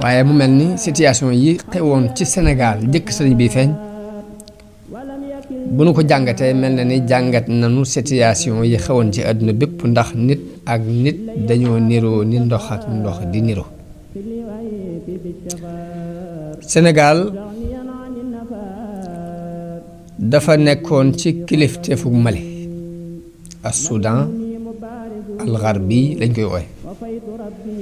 waaye mu mel ni situation yi xewoon ci Sénégal njëkk sëriñ bi feeñ bu nu ko jàngatee mel na ni jàngat nanu situation yi xewoon ci àdduna bépp ndax nit ak nit dañoo niroo ni ndox ak ndox di niroo. Sénégal dafa nekkoon ci kilifteefu Mali as Soudan al Gharbi lañ koy wooye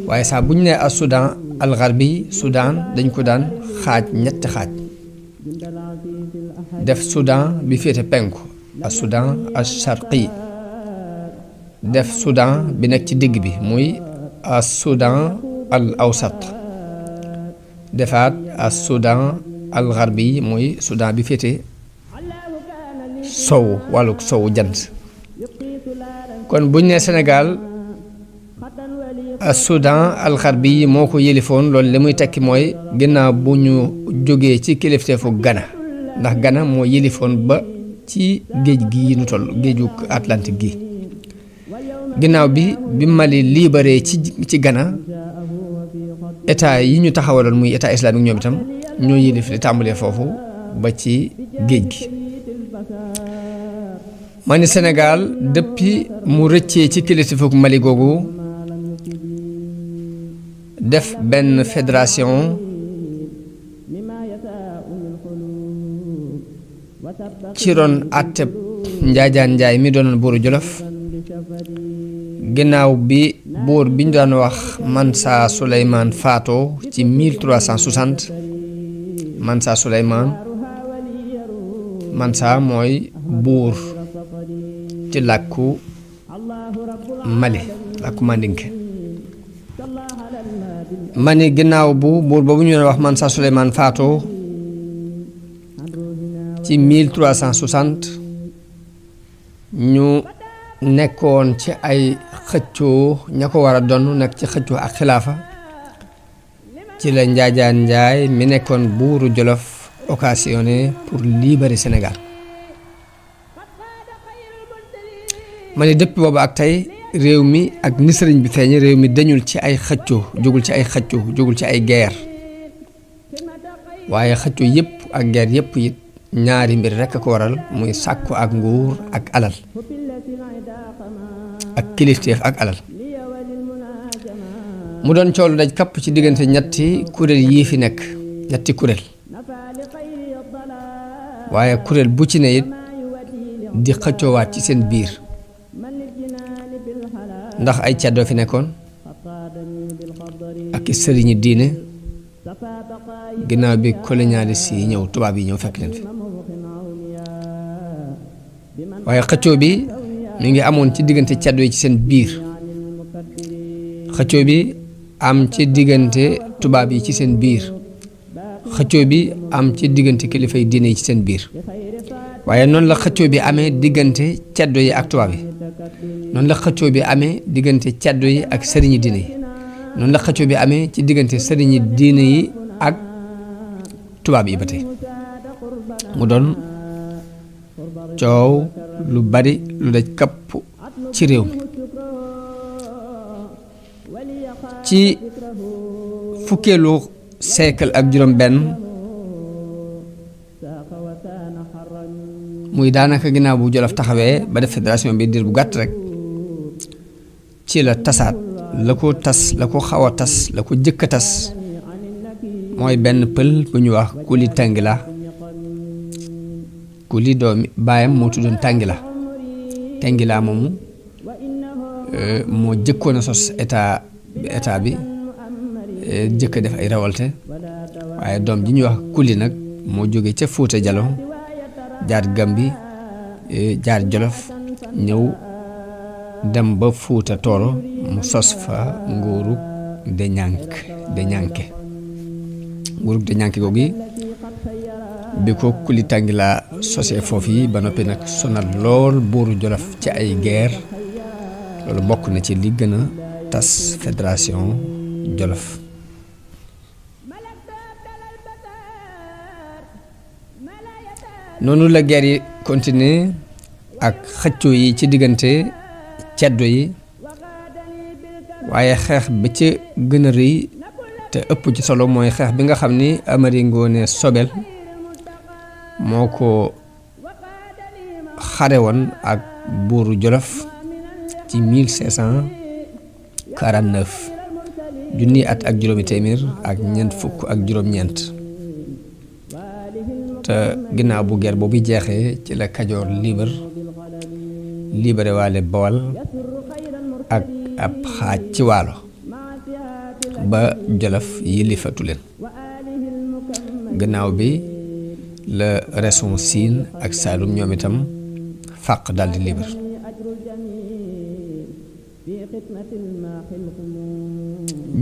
waaye saa bu ñu nee as Soudan al Gharbi Soudan dañ ko daan xaaj ñetti xaaj def Soudan bi féete penku as Soudan as Sharqi def Soudan bi nekk ci digg bi muy as Soudan al Awsat defaat as Soudan al Gharbi muy Soudan bi féete sow wàllu sowu jant kon buñ nee Sénégal as Soudan al Gharbi moo ko yëlifoon loolu li muy tekki mooy ginnaaw bu ñu jógee ci kilifteefu Ghana ndax Ghana moo yëlifoon ba ci géej gi nu toll géeju Atlantique gi ginnaaw bi Mali libéré ci Ghana état yi ñu taxawaloon muy état islamique ñoom itam ñoo yëlif di tàmbalee foofu ba ci géej gi ma ni Sénégal depuis mu rëccee ci kilifteefu Mali googu def benn fédération ci ron àtteb Njaajaan Njaay mi doonoon buuru Jolof ginnaaw bi buur bi ñu daan wax Mansa Souleymane faatoo ci 1360 Mansa Souleymane Mansa mooy buur ci làkku Mali làkku Mandinke ma ni ginnaaw bu buur boobu ñu doon wax Mansa Souleymane faatoo ci 1360 ñu nekkoon ci ay xëccoo ña ko war a donn nekk ci xëccoo ak xilaafa ci la Njaajaan Njaay mi nekkoon buuru Jolof occasionné pour libérer Sénégal ma ni depuis boobu ak tey réew mi ak ni sëriñ bi feeñ réew mi dañul ci ay xëccoo jógul ci ay xëccoo jógul ci ay guerre waaye xëccoo yépp ak guerre yépp it ñaari mbir rekk a ko waral muy sàkku ak nguur ak alal ak kilifteef ak alal mu doon coolu daj kapp ci diggante ñetti kuréel yii fi nekk ñetti kuréel waaye kuréel bu ci ne it di xëccoowaat ci seen biir ndax ay caddoo fi nekkoon ak sëriñi diine ginnaaw bi colonialiste yi ñëw tubaab yi ñëw fekk leen fi waaye xëccoo bi mi ngi amoon ci diggante caddoo yi ci seen biir xëccoo bi am ci diggante tubaab yi ci seen biir xëccoo bi am ci diggante kilifa yi diine yi ci seen biir waaye noonu la xëccoo bi amee diggante caddoo yi ak tubaab yi noonu la xëccoo bi amee diggante caddoo yi ak sëriñi diine yi noonu la xëccoo bi amee ci diggante sëriñi diine yi ak tubaab yi ba tey mu doon coow lu bari lu daj kapp ci réew mi ci fukkeelu siècle ak juróom benn muy daanaka ginnaaw bu Jolof taxawee ba def fédération bi diir bu gàtt rek ci la tasaat la ko tas la ko xaw a tas la ko jëkk a tas mooy benn pël bu ñu wax Kuli Tangila Kuli doomi baayam moo tuddoon Tangila moomu moo jëkkoon a sos état bi jëkk a def ay révolte waaye doom ji ñuy wax Kuli nag moo jóge ca Fuuta Jallo jaar Gambi jaar Jolof ñëw dem ba Fuuta Tooro mu sos fa nguurug Deñanke nguurug Deñanke googu bi ko Kuli Tangila sosee foofu yi ba noppi nag sonal lool buuru Jolof ci ay guerre loolu bokk na ci li gën a tas fédération Jolof noonu la guerre yi continuer ak xëccoo yi ci diggante ceddo yi waaye xeex bi ci gën a rëy te ëpp ci solo mooy xeex bi nga xam ni Amari Ngoone Sobel moo ko xare woon ak buuru Jolof ci 1549 junni at ak juróomi téeméer ak ñeent fukk ak juróom-ñeent te ginnaaw bu guerre boobu jeexee ci la Kajoor libéré waale Bawal ak ab xaaj ci Waalo ba Jolof yilifatu leen gannaaw bi la région Siin ak Saalum ñoom itam fàq daldi libre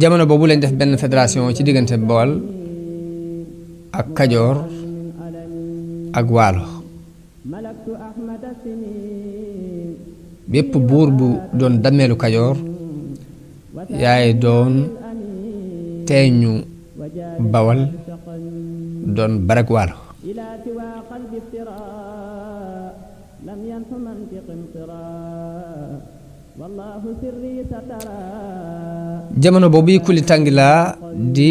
jamono boobu lañ def benn fédération ci diggante Bawal ak Kajoor ak Waalo bépp buur bu doon dammeelu Kajoor yaay doon teeñu Bawal doon barag Waalo jamono boobu Kuli Tangila di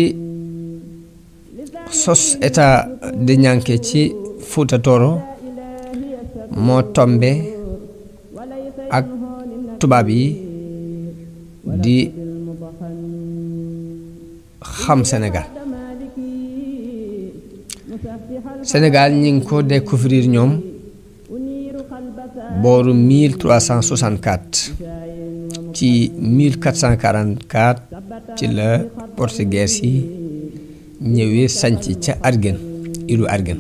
sos état di ñànke ci Fuuta Tooro moo tombe ak tubaab yi di xam Sénégal ñi ngi ko découvrir ñoom booru 1364 ci 1444 ci la portugais yi ñëwee sanc ca Argen ilu Argen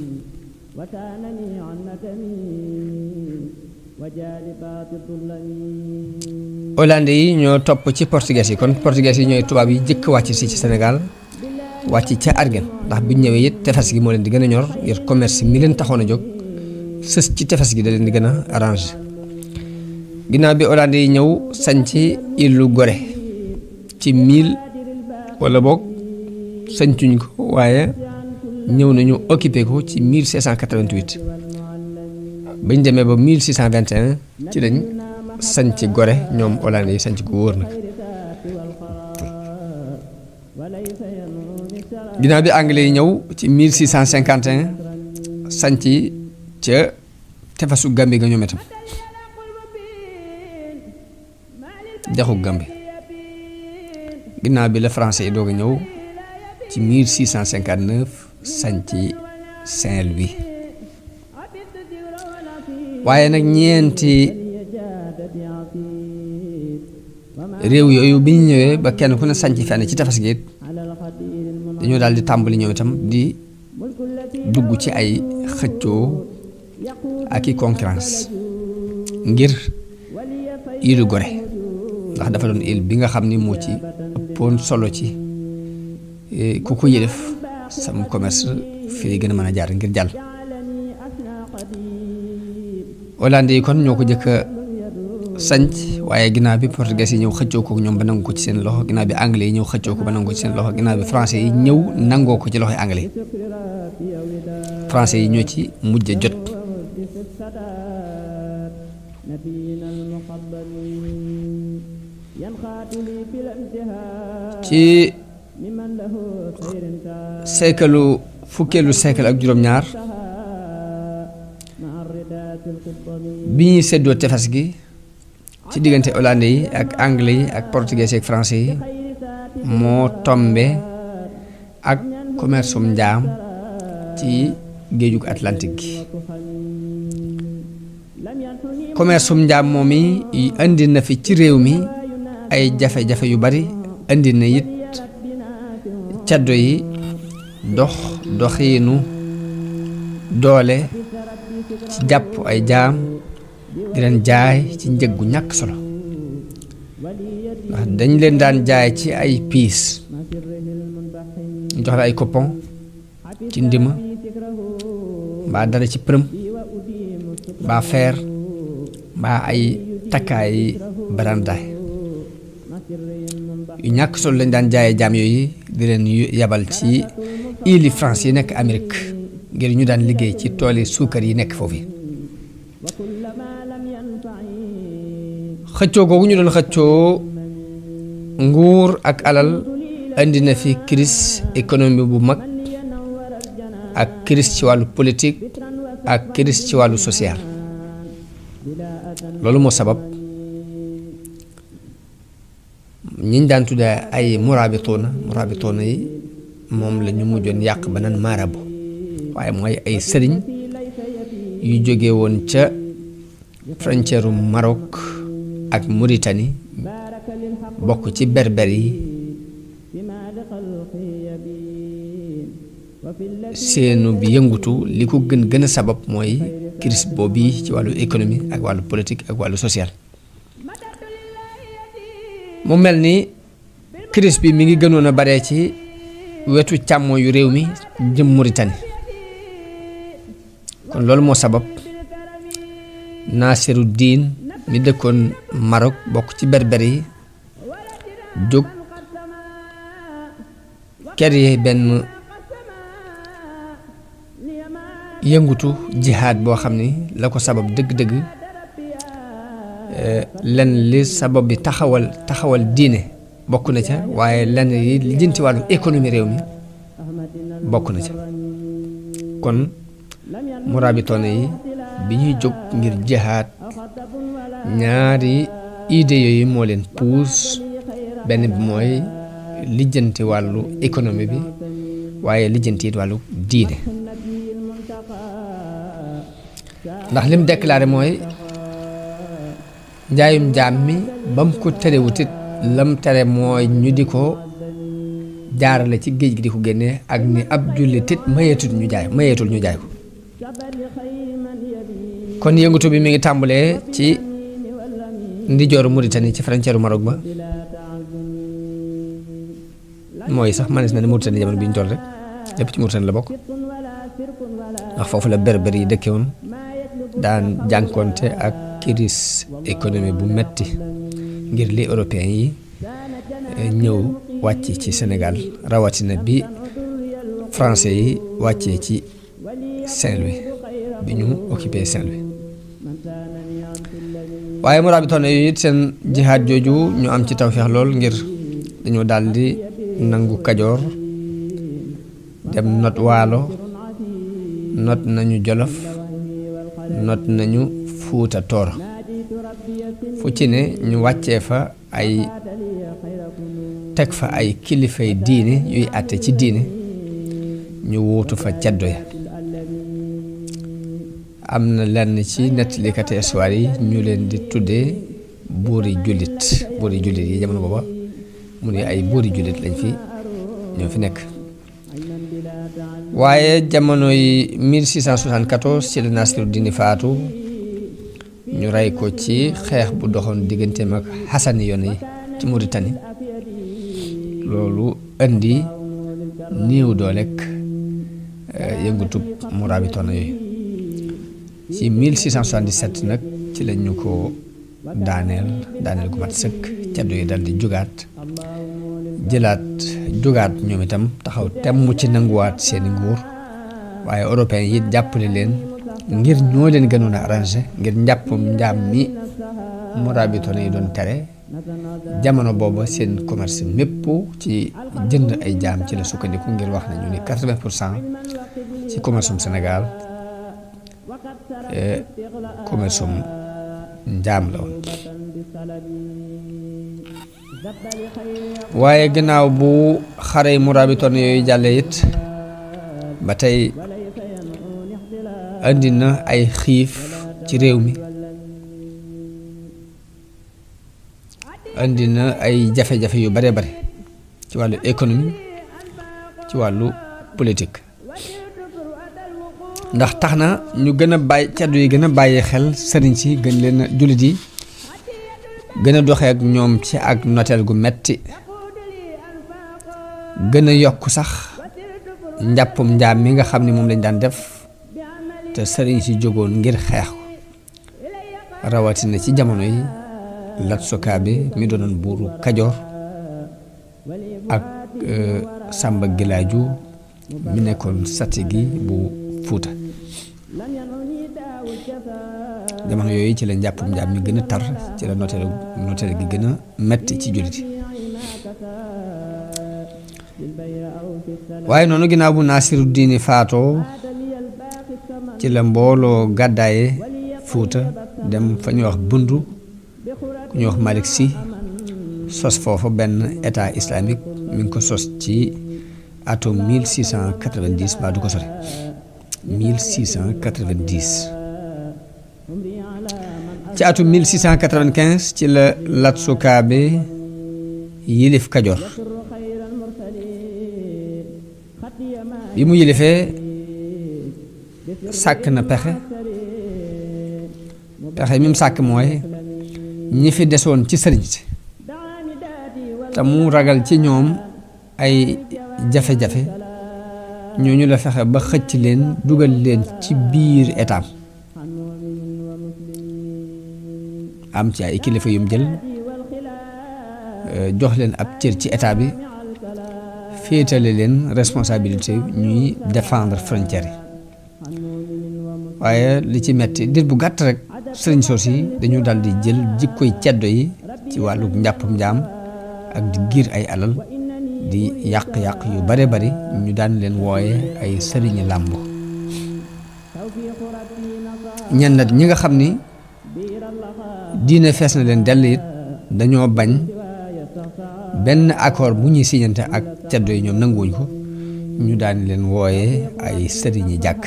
hollandais yi ñoo topp ci portugais yi kon portugais yi ñooy tubaab yi jëkk wàcc si ci Sénégal wàcc ca Argen ndax bu ñu ñëwee it tefes gi moo leen di gën a ñor ngir commerce mi leen taxoon a jóg sës ci tefes gi da leen di gën a arrangé ginnaaw bi hollandais yi ñëw sanc ilu Gorée ci 1000 wala boog sancuñ ko waaye ñëw nañu occupé ko ci 1688 bañ demee ba 1621 ci lañ sanc Gorée ñoom hollandais yi sanc ko wóor nag ginnaaw bi anglais yi ñëw ci 1651 sanc ca tefesu Gambie ga ñoom itam dexu Gambie ginnaaw bi la français yi doog a ñëw ci 1659 sanc Saint-Louis waaye nag ñeenti réew yooyu bi ñu ñëwee ba kenn ku ne sanc fenn ci tefes gi it dañoo daal di tàmbali ñoom itam di dugg ci ay xëccoo ak i concurrence ngir ilu Gorée ndax dafa doon île bi nga xam ni moo ci ëppoon solo ci ku ko yëlef sam commerce fii gën a mën a jaar ngir jàll hollandais yi kon ñoo ko jëkk a sanc waaye ginnaaw bi portugais yi ñëw xëccoo ko ñoom ba nangu ko ci seen loxo ginnaaw bi anglais yi ñëw xëccoo ko ba nangu ko ci seen loxo ginnaaw bi français yi ñëw nangoo ko ci loxoy anglais français yi ñoo ci mujj jot ci fukkeelu siècle ak juróom-ñaar bi ñuy seddoo tefes gi ci diggante hollandais yi ak anglais yi ak portugais yi ak français yi moo tombe ak commerceum njaam ci géejug Atlantique gi commerceum njaam moom yi indi na fi ci réew mi ay jafe-jafe yu bari indi na it caddo yi doxiinu doole ci jàpp ay jaam di leen jaay ci njëg gu ñàkk solo ndax dañ leen daan jaay ci ay piis ñu jox la ay coupon ci ndima mbaa dara ci përëm mbaa feer mbaa ay takkaay barandaay yu ñàkk solo lañ daan jaayee jaam yooyu di leen yabal ci île France yi nekk Amérique ngir ñu daan liggéey ci tooli suukar yi nekk foofu xëccoo googu ñu doon xëccoo nguur ak alal andi na fi crise économique bu mag ak crise ci wàllu politique ak crise ci wàllu social loolu moo sabab ñiñ daan tuddee ay murabitoona yi moom la ñu mujjoon yàq ba naan maarabu waaye mooy ay sëriñ yu jóge woon ca frontière Maroc ak Mauritanie bokk ci berber yi seenu bi yëngutu li ko gën a sabab mooy crise boobu ci wàllu économie ak wàllu politique ak wàllu social mu mel ni crise bi mi ngi gënoon a bare ci wetu càmmo yu réew mi jëm Mauritanie kon loolu moo sabab Nasiru Diin mi dëkkoon Maroc bokk ci berber yi jóg créer benn yëngutu jihaad boo xam ni la ko sabab dëgg-dëgg lenn li sabab bi taxawal diine bokk na ca waaye lenn yi li jëm ci wàllu économie réew mi bokk na ca kon murabitoona yi bi ñuy jóg ngir jihaad ñaari idée yooyu moo leen puus benn bi mooy lijjanti wàllu économie bi waaye lijjanti it wàllu diine ndax lim déclaré mooy njaayum jaam mi ba mu ko terewutit lam tere mooy ñu di ko jaarale ci géej gi di ko génnee ak ni ab jullit it mayeetul ñu jaay ko kon yëngatu bi mi ngi tàmbalee ci ndijooru Mauritanie ci frontière Maroc ba mooy sax manees na ne Mauritanie jamono bi ñu toll rek lépp ci Mauritanie la bokk ndax foofu la berber yi dëkke woon daan jànkonte ak crise économie bu metti ngir li européens yi ñëw wàcc ci Sénégal rawatina bi français yi wàccee ci Saint-Louis bi ñu occupé Saint-Louis waaye murabitoona yooyu it seen jihaad jooju ñu am ci tawfeex lool ngir dañoo daldi nangu Kajoor dem not Waalo not nañu Jolof not nañu Fuuta Tooro fu ci ne ñu wàccee fa teg fa ay kilifay diine yuy àtte ci diine ñu wuutu fa ceddo ya am na lenn ci nettalikati histoire yi ñu leen di tuddee buuri jullit yi jamono booba mu ne ay buuri jullit lañ fi ñoo fi nekk waaye jamono yi 1674 ci la Nasiru Diin faatu ñu rey ko ci xeex bu doxoon digganteem ak Hassani yoon yi ci Mauritanie loolu indi néew doolek yëngutub murabitoona yooyu ci 1677 nag ci lañ ñu ko daaneel gu mat sëkk caddo yi dal di jugaat ñoom itam taxaw temm ci nanguwaat seeni nguur waaye européens yi jàppale leen ngir ñoo leen gënoon a arrangé ngir njàppum njaam mi murabitoona yi doon tere jamono booba seen commerce mépp ci jënd ay jaam ci la sukkandiku ngir wax nañu ni 80% ci commerce Sénégal commerce njaam la woon waaye gannaaw bu xare murabitoon yooyu jàllee it ba tey andi na ay xiif ci réew mi andi na ay jafe-jafe yu bare ci wàllu économie ci wàllu politique ndax tax na ñu gën a bàyyi caddu yi gën a bàyyi xel sëriñ si gën leen a jullit yi gën a doxee ak ñoom ci ak noteel gu metti gën a yokk sax njàppum njaam mi nga xam ne moom lañ daan def te sëriñ si jógoon ngir xeex ko rawatina ci jamono yi Lat Sukaabe mi doonoon buuru Kajoor ak Samba Gilaaju mi nekkoon Satigi bu Fuuta jamono yooyu ci la njàppum njaam mi gën a tar ci la nooteel gi gën a metti ci jullit yi waaye noonu ginnaaw bu Naasiru Diini faatoo ci la mbooloo gàddaaye Fuuta dem fa ñuy wax Bundu ku ñuy wax Malick Sy sos foofu benn état islamique mi ngi ko sos ci atum 1690 ba du ko sore 1690 ci atum 1695 ci la Lat Sukaabe yilif Kajoor bi mu yilifee sàkk na pexe mi mu sàkk mooy ñi fi desoon ci sëriñ si te mu ragal ci ñoom ay jafe-jafe ñooñu la fexe ba xëcc leen dugal leen ci biir état am ci ay kilifa yum jël jox leen ab cër ci état bi féetale leen responsabilité ñuy défendre frontière yi waaye li ci metti dit bu gàtt rek sëriñ soos yi dañu dal di jël jikkoy ceddo yi ci wàllu njàppum njaam ak di giir ay alal di yàq-yàq yu bare bari ñu daan leen wooye ay sëriñi làmb ñenn nag ñi nga xam ni diine fees na leen dell it dañoo bañ benn accord bu ñuy siñante ak ceddo yi ñoom nanguwuñ ko ñu daan leen wooye ay sëriñi jàkk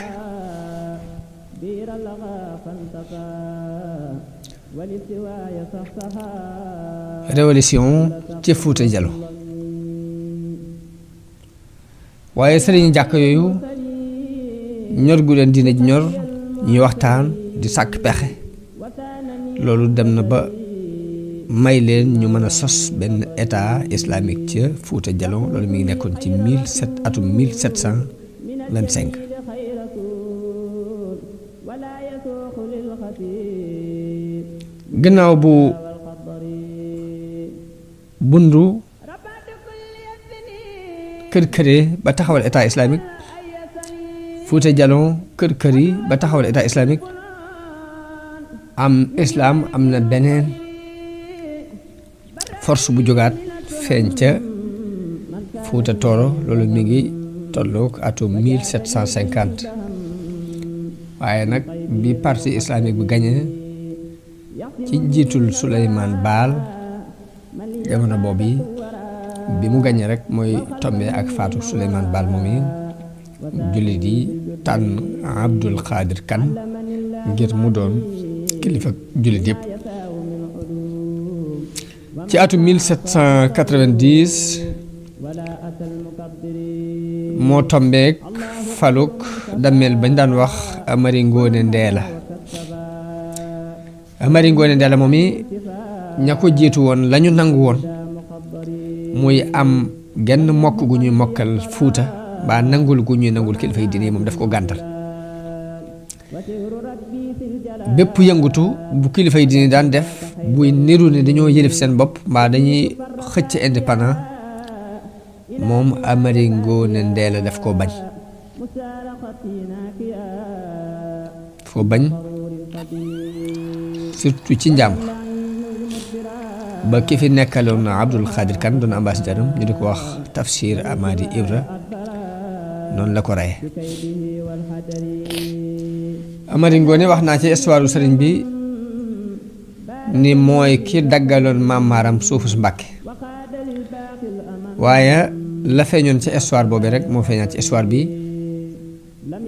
révolution ci Fuuta Jallo waaye sëriñi jàkk yooyu ñor gu leen diine ji ñor ñuy waxtaan di sàkk pexe loolu dem na ba may leen ñu mën a sos benn état islamique ca Fuuta Jallo loolu mi ngi nekkoon ci atum 1725 gannaaw bu Bundu kër-këri ba taxawal état islamique Fuuta Jallo kër-këri ba taxawal état islamique islam am na beneen force bu jógaat feeñ ca Fuuta Tooro loolu mi ngi tolloog atum 1750 waaye nag bi parti islamique bi gañe ci njiitul Souleymane Baal jamono boobu bi mu gañe rek mooy tombé ak faatu Souleymane Baal moom yi jullit yi tànn Abdul Xaadir Kan ngir mu doon kilifa jullit yëpp ci atum 1790 moo tombeek faluk dammeel bañ daan wax Amari Ngoone Ndeela Amari Ngoone Ndeela moom yi ña ko jiitu woon lañu nangu woon muy am genn mokk gu ñuy mokkal Fuuta ba nangul gu ñuy nangul kilifa yi diine moom daf ko gàntal bépp yëngutu bu kilifa yi diine daan def buy niru ne dañoo yëlif seen bopp mbaa dañuy xëcc indépendant moom Amari Ngoone Ndeela daf ko bañ surtout ci njàmbur ba ki fi nekkaloon Abdul Xaadir Kan doon ambassadeur am ñu di ko wax Tafsir Amadi Ibra noonu la ko reye Amari Ngoone wax naa ci histoire sëriñ bi ni mooy ki daggaloon maam maaram suufu su Mbàkke waaye la feeñoon ci histoire boobu rek moo feeñaat ci histoire bi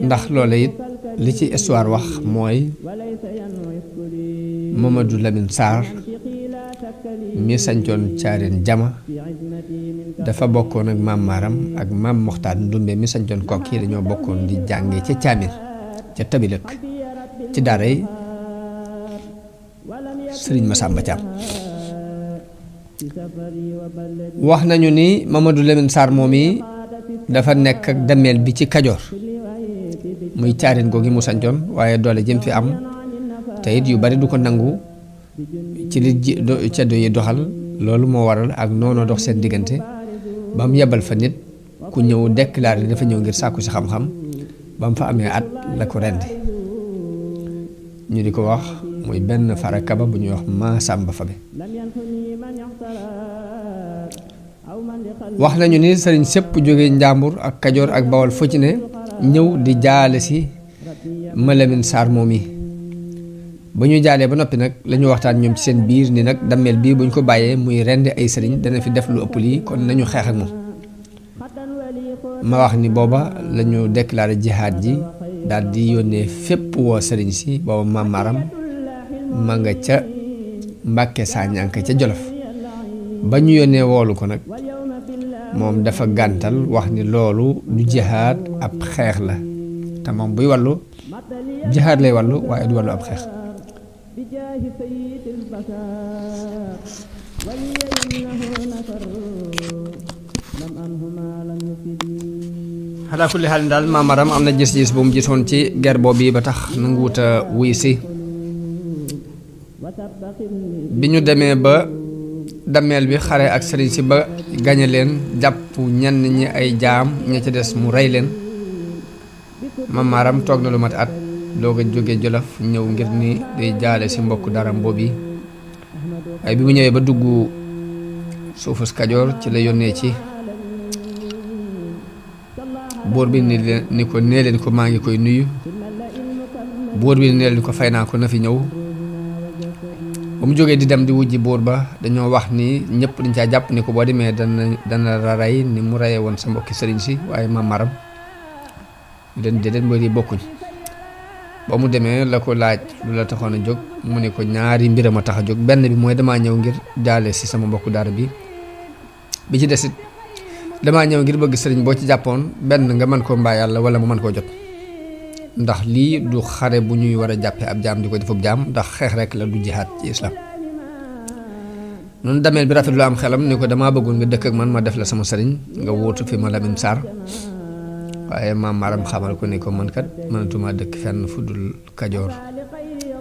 ndax loola it li ci histoire wax mooy Mamadou Lamine Sarr mi sañcoon Caareen Jama dafa bokkoon ak maam maaram ak maam Moxtaar Ndumbe mi sañcoon Kokki dañoo bokkoon di jànge ca Caamir ca Tabilëk ci daaray Sëriñ Masamba Caam wax nañu ni Mamadou Lamine Sarr moom yi dafa nekk ak dameel bi ci Kajoor muy Caareen googi mu sañcoon waaye doole jëm fi am te it yu bari du ko nangu ci li ceddo yi doxal loolu moo waral ak noonu dox seen diggante ba mu yebal fa nit ku ñëw déclaré dafa ñëw ngir sàkku si xam-xam ba mu fa amee at la ko rendi ñu di ko wax muy benn farakaba bu ñuy wax Maasamba Fabe. wax nañu ni sëriñ sépp jóge Njàmbur ak Kajoor ak Bawol fu ci ne ñëw di jaale si Malamine Sarr moom yi ba ñu jaalee ba noppi nag la ñu waxtaan ñoom ci seen biir ni nag dammeel bii buñ ko bàyyee muy rendi ay sëriñ dana fi def lu ëpp lii kon nañu xeex ak moom. ma wax ni booba la ñu déclaré jihaad ji daal di yónnee fépp woo sëriñ si booba Maam Maram ma nga ca Mbàkke Sañanka ca Jolof ba ñu yónnee woolu ko nag moom dafa gàntal wax ni loolu du jihaad ab xeex la te moom buy wàllu jihaad lay wàllu waaye du wàllu ab xeex. xalaa kulli xaal daal Maam Maram am na gis-gis bu mu gisoon ci guerre boobu bi ba tax nanguwut a wuy si bi ñu demee ba dammeel bi xare ak sëriñ si ba gañe leen jàpp ñenn ñi ay jaam ña ca des mu rey leen Maam Maram toog na lu mat at doog a jóge Jolof ñëw ngir ni day jaale si mbokk daram boobu ay bi mu ñëwee ba dugg suufus Kajoor ci la yónnee ci buur bi ni ko nee leen ko maa ngi koy nuyu buur bi nee leen ko fay naa ko na fi ñëw ba mu jógee di dem di wujji buur ba dañoo wax ni ñëpp dañ caa jàpp ni ko boo demee dana la rey ni mu reyee woon sa mbokki sëriñ si waaye Maam Maram den déedéet mbir yi bokkuñ ba mu demee la ko laaj lu la taxoon a jóg mu ne ko ñaari mbir ma tax a jóg benn bi mooy damaa ñëw ngir jaale si sama mbokku daara bi ci desit damaa ñëw ngir bëgg sëriñ boo ci jàppoon benn nga mën koo mbaa yàlla wala mu mën koo jot ndax lii du xare bu ñuy war a jàppee ab jaam di ko defub jaam ndax xeex rek la du jihaad ci islam. noonu dameel bi rafet lu am xelam ni ko damaa bëggoon nga dëkk ak man ma def la sama sëriñ nga wóotu fi Malamine Sarr waaye Maam Maram xamal ko ni ko man kat mënatuma dëkk fenn fu dul Kajoor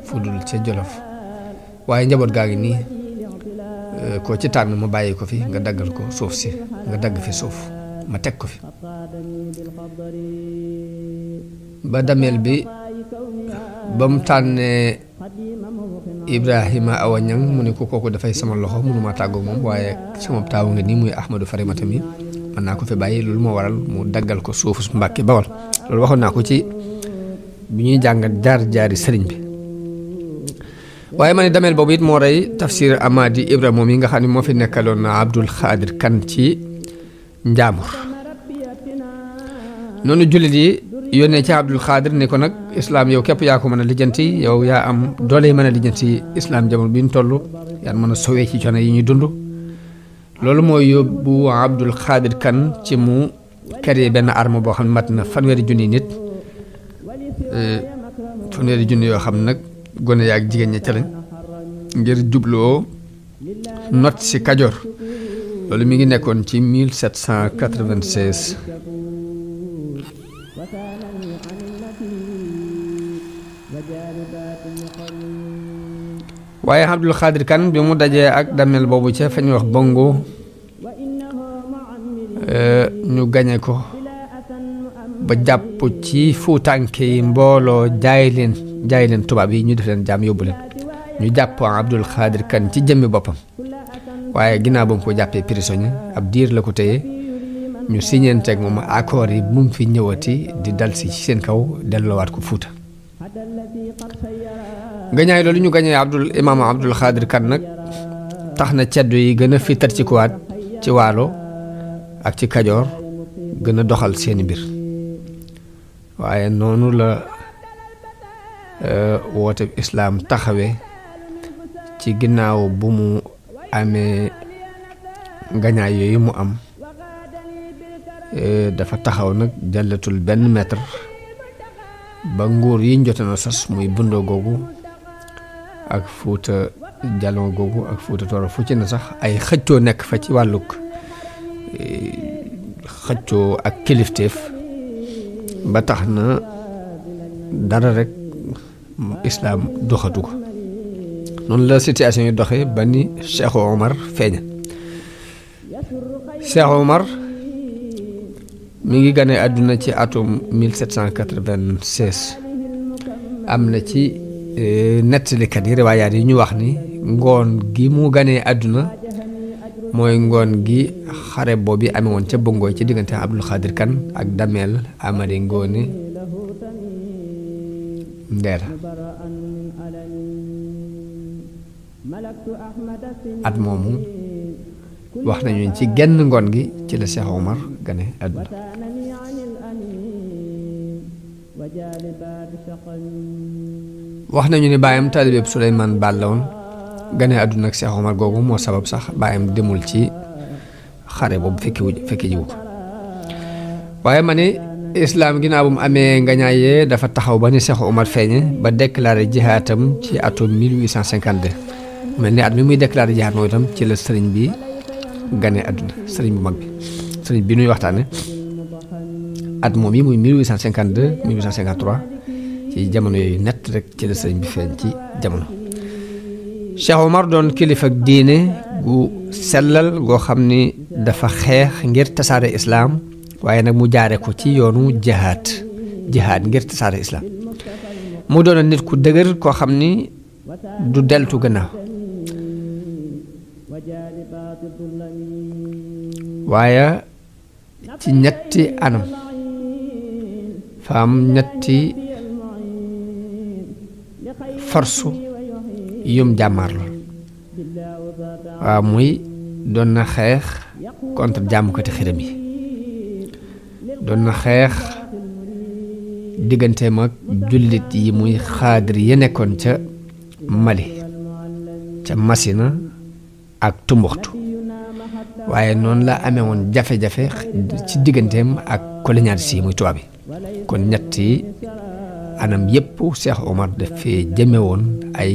fu dul ca Jolof waaye njaboot gaa ngi nii koo ci tànn ma bàyyi ko fi nga daggal ko suuf si nga dagg fi suuf ma teg ko fi ba dameel bi ba mu tànnee Ibrahima Awa Ñang mu ne ko kooku dafay sama loxo mënuma tàggoog moom waaye sama taawu nga nii muy Ahmadou Farimata mi mën naa ko fi bàyyi loolu moo waral mu daggal ko suufu su Mbàkke Bawol loolu waxoon naa ko ci bi ñuy jàngat jaar-jaari sëriñ bi waaye ma ne dameel boobu it moo rey Tafsir Amady Ibra moom yi nga xam ne moo fi nekkaloon Abdul Xaadir Kan ci Njaambur noonu jullit yi yónnee ci Abdul Xaadir ni ko nag islaam yow képp yaa ko mën a lijjanti yow yaa am doole yi mën a lijjanti islaam jamono bi ñu toll yaa mën a sowee ci coono yi ñuy dund loolu mooy yóbbu Abdul Xaadir Kan ci mu créé benn arme boo xam ne mat na fanweeri junni nit fanweeri junni yoo xam nag gone yaa ak jigéen ña ca lañ ngir jubloo not si Kajoor loolu mi ngi nekkoon ci 1796 waaye Abdul Xaadir Kan bi mu dajee ak damel boobu ca fa ñuy wax Bongo ñu gañe ko ba jàpp ci fuutànke yi mbooloo jaay leen tubaab yi ñu def leen jaam yóbbu leen ñu jàpp Abdul Xaadir Kan ci jëmmi boppam waaye ginnaaw ba mu ko jàppee prisonnier ab diir la ko téye ñu siñeenteeg moom accord yi bu mu fi ñëwati di dal si ci seen kaw delloowaat ko Fuuta gañaay loolu ñu gañee imaam Abdul Xaadir Kan nag tax na ceddo yi gën a fitar ci kuwaat ci Waalo ak ci Kajoor gën a doxal seeni mbir waaye noonu la woote islaam taxawee ci ginnaaw bu mu amee gañaay yooyu mu am dafa taxaw nag jàllatul benn mètre ba nguur yi njotoon a sos muy Bundoo googu ak Fuuta Jalon googu ak Fuuta Tooro fu ci na sax ay xëccoo nekk fa ci wàllug xëccoo ak kilifteef ba tax na dara rek islaam doxatu ko noonu la situation yi doxee ba ni Cheikh Omar feeña Cheikh Omar mi ngi gane àdduna ci atum 1796 am na ci nettalikat yi riwaayaat yi ñu wax ni ngoon gi mu ganee àdduna mooy ngoon gi xare boobu amee woon ca Bongoy ci diggante Abdul Xaadir Kan ak Dameel Amari Ngoone Ndeela at moomu wax nañu ci genn ngoon gi ci la Cheikh Omar gane àdduna wax nañu ni baayam taalibeeb Suleymaan Baal la woon gane àdduna ak Cheikh Omar googu moo sabab sax baayam demul ci xare boobu fekki jiwu ko waaye ma ne islaam ginnaaw bu mu amee ngañaayee dafa taxaw ba ni Cheikh Omar feeñe ba déclaré jihaatam ci atum 1852 mel ni at mi muy déclaré jihaat mooy itam ci la sëriñ bi gane àdduna sëriñ bu mag bi sëriñ bi nuy waxtaane at moom yi muy 1852 1853 ci jamono yooyu nett rek ci la sëriñ bi feeñ ci jamono Cheikh Omar doon kilifa diine gu sellal goo xam ni dafa xeex ngir tasaare islaam waaye nag mu jaare ko ci yoonu jihaad ngir tasaare islaam mu doon nit ku dëgër koo xam ni du deltu gannaaw waaye ci ñetti anam fa am ñetti forsu yum jàmmaar lool waaw muy doon na xeex contre jaamukati xiram yi doon na xeex digganteem ak jullit yi muy xaadir yi nekkoon ca Mali ca Masina ak Tumbuxtu waaye noonu la amee woon jafe-jafe ci digganteem ak colonialiste yi muy tubaab bi kon ñetti anam yépp Cheikh Omar dafee jëme woon ay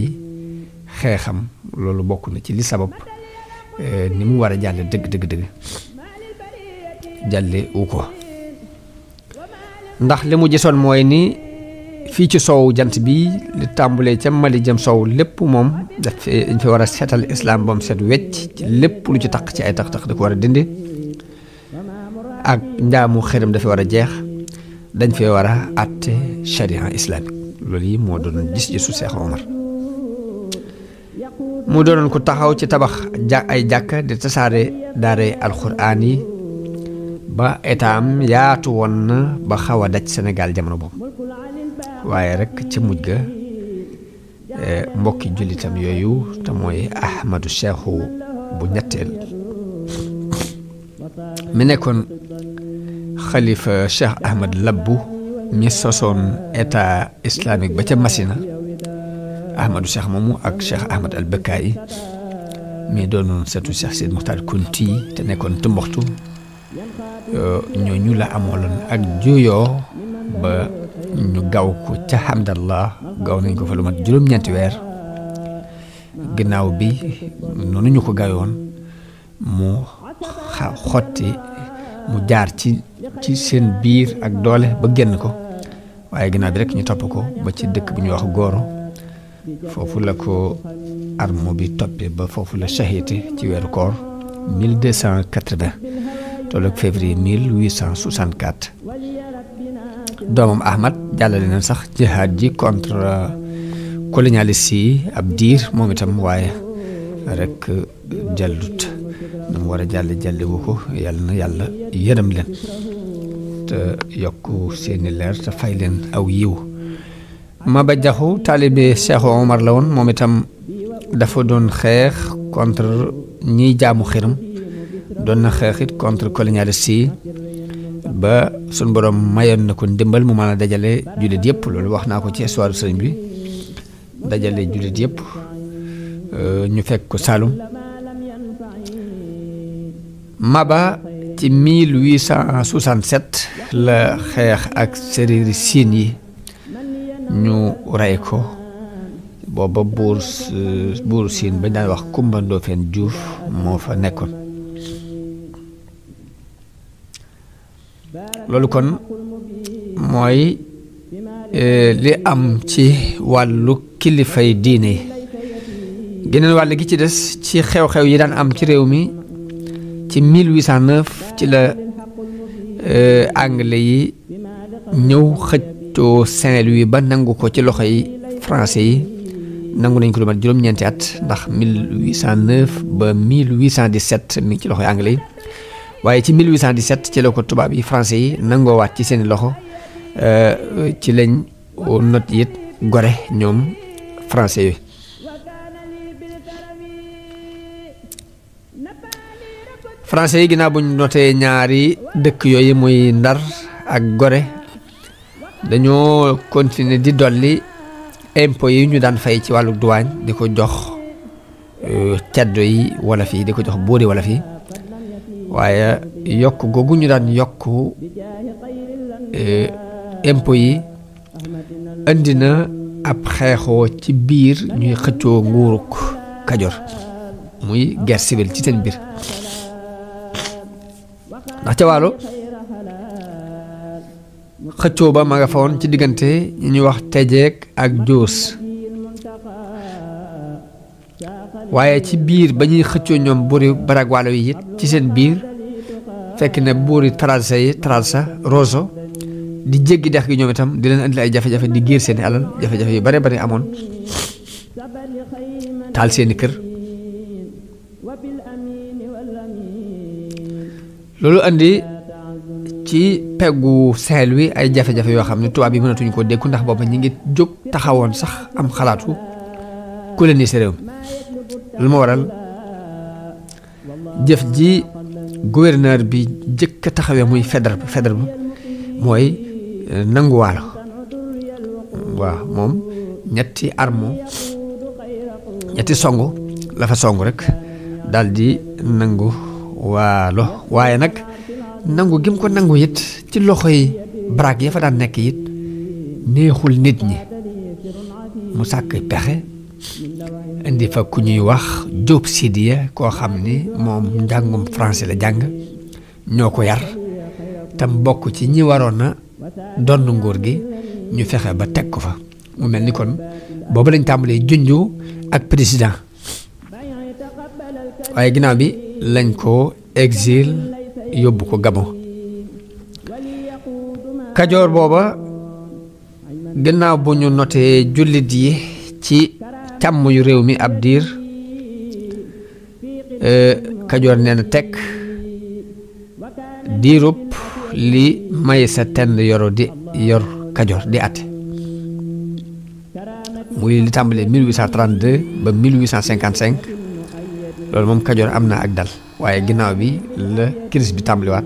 xeexam loolu bokk na ci li sabab ni mu war a jàlle dëgg jàlle wu ko ndax li mu gisoon mooy ni fii ci soowu jant bi li tàmbulee ca Mali jëm soow lépp moom dañ fi war a seetal islam ba mu set wecc ci lépp lu ci taq ci ay tax-tax da ko war a dindi ak njaamu xërëm dafa war a jeex dañ fee war a àtte sharia islamique loolu yi moo doon gis-gisu Cheikh Omar mu doonoon ko taxaw ci tabax ay jàkka di tasaare daare alxuraan yi ba état am yaatu woon na ba xaw a daj Sénégal jamono boobu waaye rek ci mujj ga mbokki jullitam yooyu te mooy Ahmadou Cheikhou bu ñetteel mi nekkoon xalifa Cheikh Ahmad Labbu mi sosoon état islamique ba ca Masina Ahmadou Cheikh moomu ak Cheikh Ahmad al Bekkaay mi doonoon setu Cheikh Sidi Muxtaar Kunti te nekkoon Tumbuxtu ñooñu la amooloon ak juyoo ba ñu gaw ko ca Hamdallah gaw nañ ko fa lu mat juróom-ñeenti weer ginnaaw bi noonu ñu ko gawoon mu xotti mu jaar ci seen biir ak doole ba génn ko waaye ginnaaw bi rek ñu topp ko ba ci dëkk bu ñuy wax Goro foofu la ko armo bi toppee ba foofu la shahité ci weeru koor 1280 tolloog février 1864 doomam Ahmad jàllale na sax jihaad ji contre colonialiste yi ab diir moom itam waaye rek jàllut na mu war a jàlle wu ko yàlla na yàlla yërëm leen te yokk seeni leer te fay leen aw yiw Maba Jaxu taalibe Cheikh Omar la woon moom itam dafa doon xeex contre ñiy jaamu xiram doon na xeex it contre colonialiste yi ba suñ borom mayoon na ko ndimbal mu mën a dajale jullit yëpp loolu wax naa ko ci histoire sëriñ bi dajale jullit yëpp ñu fekk ko Saloum Maba ci 1867 la xeex ak séréeri siin yi ñu rey ko booba buur siin bañ daan wax Kumba Ndoofeen Juuf moo fa nekkoon loolu kon mooy li am ci wàllu kilifay diine yi geneen wàll gi ci des ci xew-xew yi daan am ci réew mi ci 1809 ci la anglais yi ñëw xëccoo Saint-Louis ba nangu ko ci loxo yi français yi nangu nañ ko lu mat juróom-ñeenti at ndax 1809 ba 1817 mi ngi ci loxoy anglais yi waaye ci 1817 ci la ko tubaab yi français yi nangoowaat ci seeni loxo ci lañ not it gore ñoom français yi français yi ginnaaw buñ notee ñaari dëkk yooyu muy Ndar ak Gorée dañoo continuer di dolli impôts yi ñu daan fay ci wàllu douane di ko jox ceddo yi wala fii di ko jox buuri wala fii waaye yokk googu ñu daan yokk impôts yi indi na ab xeexoo ci biir ñuy xëccoo nguuruk Kajoor muy guerre civile ci seen biir ndax ca Waalo xëccoo ba ma nga fa woon ci diggante ñi ñuy wax Tejeek ak Joos waaye ci biir ba ñuy xëccoo ñoom buuri Barag Waalo yi it ci seen biir fekk ne buuri Trarza Rosso di jéggi dex gi ñoom itam di leen andi ay jafe-jafe di giir seeni alal jafe-jafe yu bare bare amoon taal seeni kër loolu andi ci peggu Sahel wi ay jafe-jafe yoo xam ne tubaab yi mënatuñu ko dékku ndax booba ñi ngi jóg taxawoon sax am xalaatu coloniser réew mi lu ma waral jëf ji gouverneur bi jëkk a taxawee muy Faidherbe bi mooy nangu Waalo waaw moom ñetti songu la fa songu rek daldi nangu Waalo waaye nag nangu gim ko nangu it ci loxoy Barag ya fa daan nekk it neexul nit ñi mu sàkk pexe indi fa ku ñuy wax Jóob Sidiya koo xam ni moom njàngum français la jàng ñoo ko yar tam bokk ci ñi waroon na donn nguur gi ñu fexe ba teg ko fa mu mel ni kon boobu lañ tàmbalee junju ak président waaye ginnaaw bi lañ ko exil yóbbu ko Gabon Kajoor booba gannaaw bu ñu notee jullit yi ci càmm yu réew mi ab diir Kajoor nee na tekk diirub li Maysa Tend yor Kajoor di àtte muy li tàmbalee 1832 ba 1855 loolu moom Kajoor am na ak dal waaye ginnaaw bi la crise bi tàmbaliwaat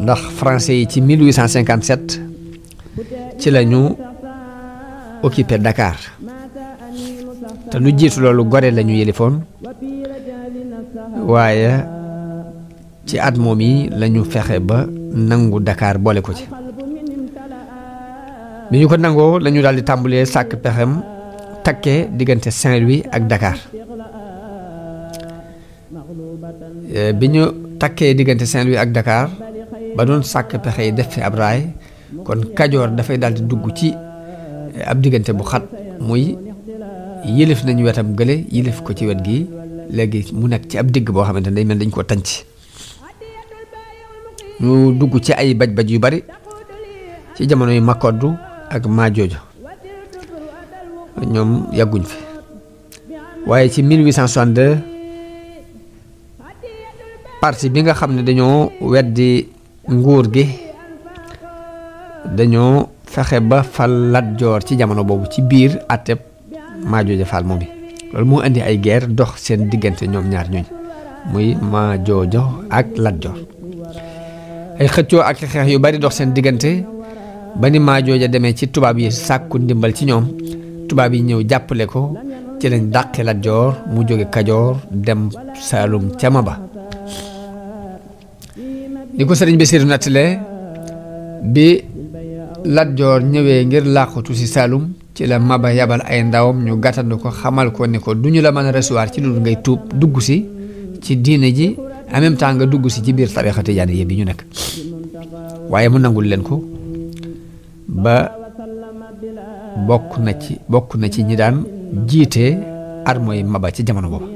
ndax français yi ci 1857 ci la ñu occupé Dakar te lu jiitu loolu Gorée la ñu yëlifoon waaye ci at moom yi la ñu fexe ba nangu Dakar boole ko ci bi ñu ko nangoo la ñu daal di tàmbalee sàkk pexem takkee diggante Saint-Louis ak Dakar bi ñu takkee diggante Saint-Louis ak Dakar ba doon sàkk pexe yi def fi ab raay kon Kajoor dafay daal di dugg ci ab diggante bu xat muy yëlif nañu wetam gële yëlif ko ci wet gi léegi mu nekk ci ab digg boo xamante ne day mel dañ koo tànc ñu dugg ci ay baj-baj yu bari ci jamono yu Makoddu ak Majoojo ñoom yàgguñ fi waaye ci 1862 parti bi nga xam ne dañoo weddi nguur gi dañoo fexe ba fal Lat Joor ci jamono boobu ci biir àtteb Majoojo Fall moom bi loolu moo indi ay guerre dox seen diggante ñoom ñaar ñooñ muy Majoojo ak Lat Joor ay xëccoo ak xeex yu bari dox seen diggante ba ni Majoojo demee ci tubaab yi sàkku ndimbal ci ñoom tubaab yi ñëw jàppale ko ci lañ dàqe Lat Joor mu jóge Kajoor dem Saalum ca Maba ni ko sëriñ Basiiru nattalee bi Lat Joor ñëwee ngir làqutu ci Saalum ci la Maba yabal ay ndawam ñu gàttandu ko xamal ko ni ko duñu la mën a recevoir ci loolu ngay tuub dugg si ci diine ji en même temps nga dugg si ci biir tariixa tijaaniyya bi ñu nekk waaye mu nangul leen ko ba bokk na ci ñi daan jiite armée Maba ci jamono boobu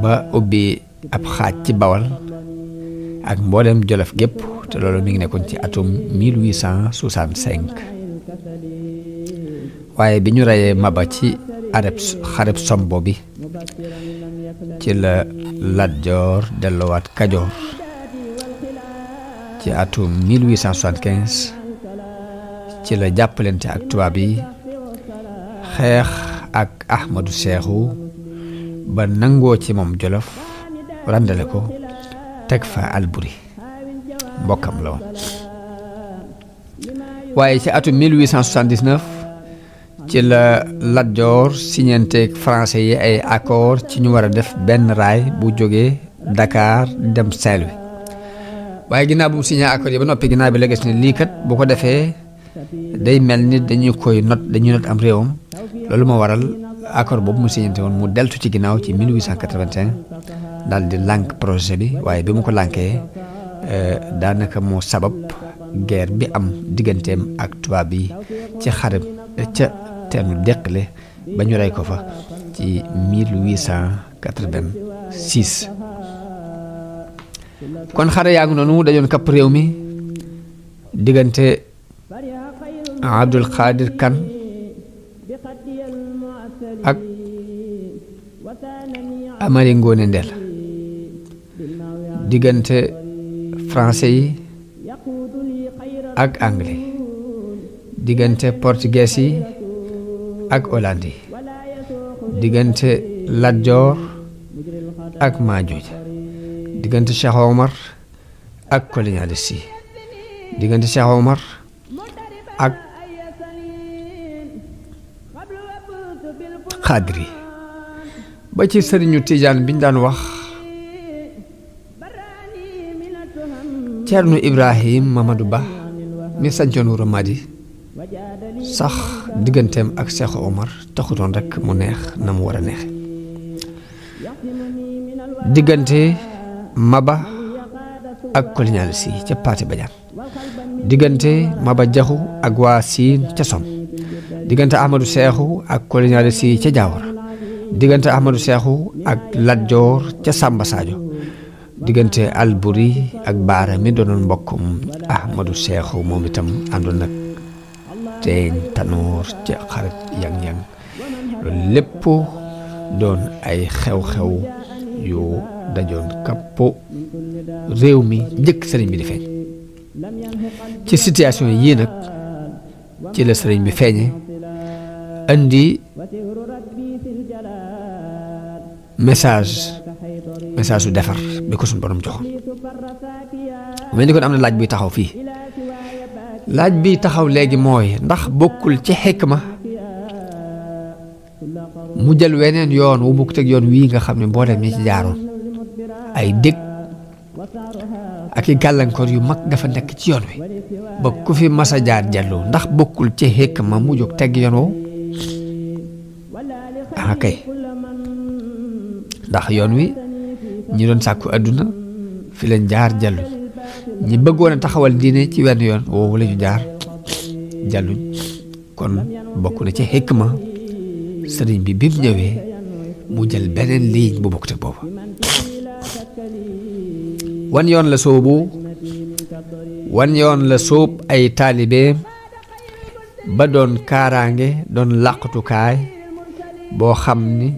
ba ubbi ab xaaj ci Bawal ak mboolem Jolof gépp te loolu mi ngi nekkoon ci atum 1865 waaye bi ñu reyee Maba ci xareb Sombo bi ci la Lat Joor delluwaat Kajoor ci atum 1875 ci la jàppalante ak tubaab yi xeex ak Ahmadou Seexu ba nangoo ci moom Jolof randale ko teg fa Alburi mbokkam la woon waaye ci atum 1879 ci la Lat Joor signanteeg français yi ay accord ci ñu war a def benn raay bu jógee Dakar dem Saint-Louis waaye ginnaaw bu mu signé accord yi ba noppi ginnaaw bi la gis ne lii kat bu ko defee day mel ni dañuy not am réewam loolu moo waral accord boobu mu signante woon mu deltu ci ginnaaw ci 1881 daal di lànk projet bi waaye bi mu ko lànkee daanaka moo sabab guerre bi am digganteem ak tubaab yi ci xare ca teenu Deqale ba ñu rey ko fa ci 1886 kon xare yaa ngi noonu dajoon kapp réew mi diggante Abdul Xaadir Kan ak Amari Ngoone Ndeel diggante français yi ak anglais diggante portugais yi ak hollandais yi diggante Lat Joor ak Maajooj diggante Cheikh Omar ak colonialiste yi diggante Cheikh Omar ak xaadri ba ci sëriñu Tijaan biñ daan wax Ceerno Ibrahim Mamadou Ba mi sancoon Wuro Madi sax digganteem ak Cheikh Omar taxutoon rek mu neex na mu war a neexe diggante Maba ak colonialiste yi ca Paate Badiane diggante Maba Jaxu ak waa Siin ca Som diggante Ahmadou Seexu ak colonialiste yi ca Jaawara diggante Ahmadou Seexu ak Lat Joor ca Samba Sadio diggante Alburi ak Baara mi doonoon mbokkum Ahmadou Seexu moom itam àndoon nag Teeñ Tanoor ca xarit yang-yang loolu lépp doon ay xew-xew yu dajoon kappo réew mi njëkk sëriñ bi di feeñ ci situation yii nag ci la sëriñ bi feeñe andi message su defar bi ko suñ borom joxoon mel ni kon am na laaj buy taxaw fii laaj bi taxaw léegi mooy ndax bokkul ci xikma mu jël weneen yoon wu bukk teg yoon wii nga xam ne mboolem ñi ci jaaroon ay dég ak i gàllankoor yu mag dafa nekk ci yoon wi ba ku fi masa jaar jallu ndax bokkul ci xikma mu jóg teg yoon woo ah kay ndax yoon wi ñi doon sàkku àdduna fi leen jaar jalluñ ñi bëggoon a taxawal diine ci wenn yoon woowu la ñu jaar jalluñ kon bokk na ci xikma sëriñ bi mu ñëwee mu jël beneen ligne bu bokk te booba wan yoon la sóob ay taalibeem ba doon kaaraange doon làqatukaay boo xam ni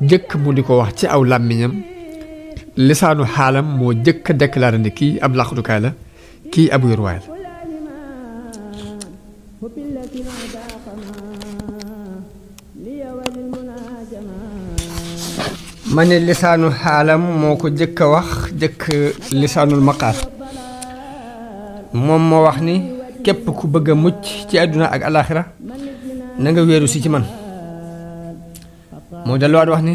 jëkk mu di ko wax ci aw làmmiñam lisaanu xaalam moo jëkk a déclaré ne kii ab làqatukaay la kii ab wéruwaay la ma ne lisaanu xaalam moo ko jëkk a wax jëkk lisaanul maqaal moom moo wax ni képp ku bëgg a mucc ci àdduna ak alaaxira na nga wéeru si ci man moo delluwaat wax ni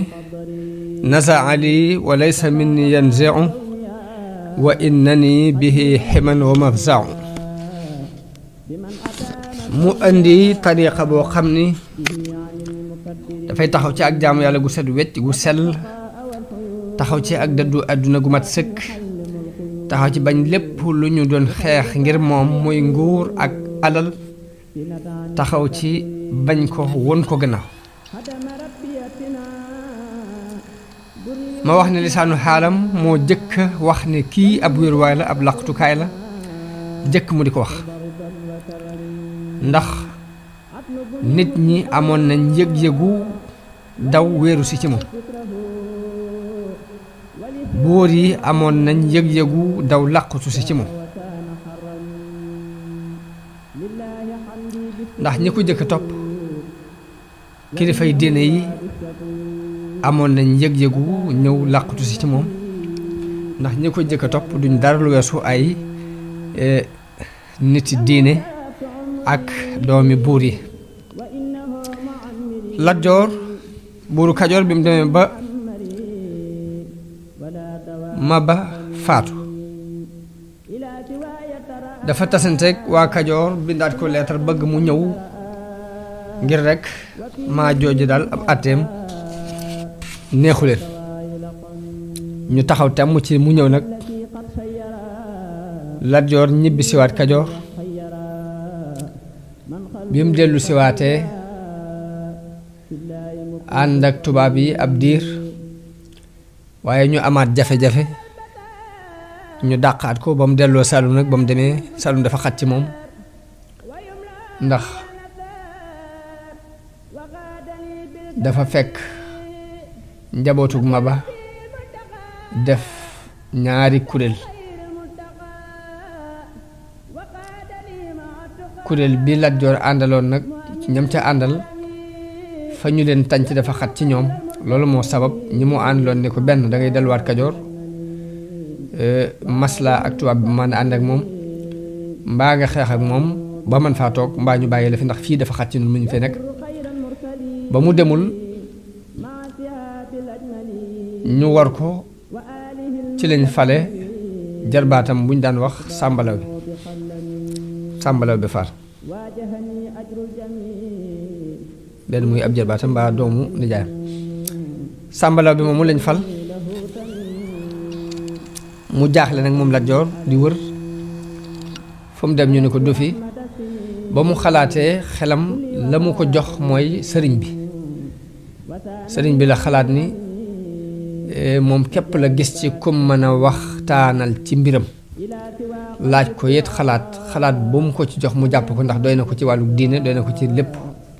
nasaa li wa laysa minni yanziu wa innani bihi ximan wa mafzau mu andi tariqa boo xam ni dafay taxaw ci ak jaamu yàlla gu set wecc gu sell taxaw ci ak dëddu àdduna gu mat sëkk taxaw ci bañ lépp lu ñu doon xeex ngir moom muy nguur ak alal taxaw ci bañ ko won ko gannaaw ma wax ne lisaanu xaalam moo jëkk wax ne kii ab wéruwaay la ab laqtukaay la jëkk mu di ko wax ndax nit ñi amoon nañ yëg-yëgu daw wéeru si ci moom buur yi amoon nañ yëg-yëgu daw làqutu si ci moom ndax ñi ko jëkk topp kilifay diine yi amoon nañ yëg-yëgu ñëw làqutu si ci moom ndax ñi ko jëkk topp duñ dara lu weesu ay niti diine ak doomi buur yi Lat Joor buuru Kajoor bi mu demee ba Maba faatu dafa tasanteeg waa Kajoor bindaat ko leetar bëgg mu ñëw ngir rekk maa jooju daal ab àtteem neexu leen ñu taxaw temm ci mu ñëw nag Lat Joor ñibbi siwaat Kajoor bi mu dellu siwaatee ànd ak tubaab yi ab diir waaye ñu amaat jafe-jafe ñu dàqaat ko ba mu delloo Saalum nag ba mu demee Saalum dafa xat ci moom ndax dafa fekk njabootug Maba def ñaari kuréel kuréel bi Lat Joor àndaloon nag ci ñam ca àndal fa ñu leen tànc dafa xat ci ñoom loolu moo sabab ñi mu àndaloon ne ko benn da ngay delluwaat Kajoor masla ak tubaab bi man ànd ak moom mbaa nga xeex ak moom ba man faa toog mbaa ñu bàyyi la fi ndax fii dafa xat ci ñun mu ñu fee nekk ba mu demul ñu war ko ci lañ fale jarbaatam buñ daan wax sàmbalaw bi faar benn muy ab jarbaatam mbaa doomu nijaayam sàmbalaw bi moom mu lañ fal mu jaaxle nag moom Lat Joor di wër fu mu dem ñu ne ko du fi ba mu xalaatee xelam la mu ko jox mooy sëriñ bi la xalaat ni moom képp la gis ci kum mën a waxtaanal ci mbiram laaj ko yet xalaat bu mu ko ci jox mu jàpp ko ndax doy na ko ci wàllu diine doy na ko ci lépp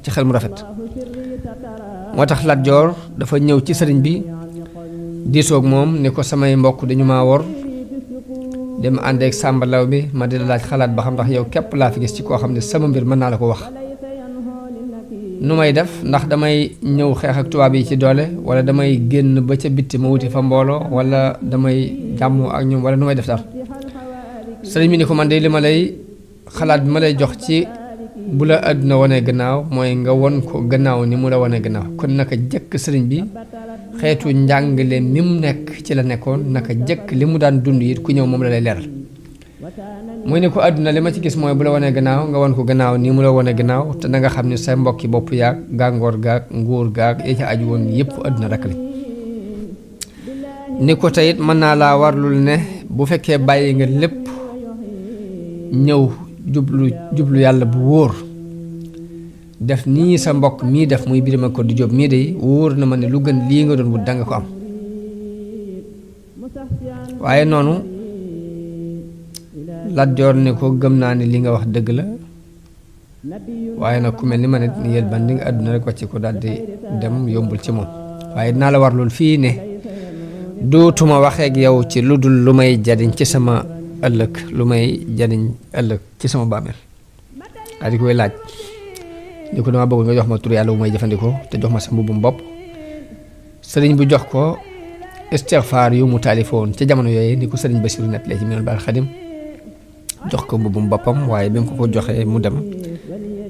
ci xel mu rafet moo tax Lat Joor dafa ñëw ci sëriñ bi diisoog moom ni ko samay mbokk dañu maa wor dem ànd ak sàmbalaw bi ma di la laaj xalaat ba xam ndax yow képp laa fi gis ci koo xam ne sama mbir mën naa la ko wax nu may def ndax damay ñëw xeex ak tubaab yi ci doole wala damay génn ba ca bitti ma wuti fa mbooloo wala damay jàmmoo ak ñoom wala nu may def daal sëriñ bi ni ko man de li ma lay xalaat bi ma lay jox ci bu la àdduna wane gannaaw mooy nga won ko gannaaw ni mu la wane gannaaw kon naka jëkk sëriñ bi xeetu njàngale mi mu nekk ci la nekkoon naka jëkk li mu daan dund it ku ñëw moom la lay leeral muy ne ko àdduna li ma ci gis mooy bu la wanee gannaaw nga won ko gannaaw nii mu la wane gannaaw te na nga xam ne sa mbokki bopp yaag gàngoor gaag nguur gaag yi ca aju woon yëpp àdduna rek la ni ko teyit mën naa laa warlul ne bu fekkee bàyyi nga lépp ñëw jublu yàlla bu wóor def nii sa mbokk mii def muy Birima Koddi Jóob mii de wóor na ma ne lu gën lii nga doon wut danga ko am waaye noonu Lat Joor ne ko gëm naa ne li nga wax dëgg la waaye nag ku mel ni ma ne yéen ban di nga àdduna rek wàcc ko daal di dem yombul ci moom waaye dinaa la warlul fii ne dootuma waxeeg yow ci lu dul lu may jariñ ci sama ëllëg lu may jariñ ëllëg ci sama bàmmeel daa di koy laaj ni ko dama bëgg nga jox ma tur yàlla bu may jëfandikoo te jox ma sa mbubbum bopp sëriñ bu jox ko istixfaar yu mu taalifoon ca jamono yooyu ni ko sëriñ Basiru nettalee ci Minanul Baaqil Xadiim jox ko mbubbum boppam waaye bi mu ko joxee mu dem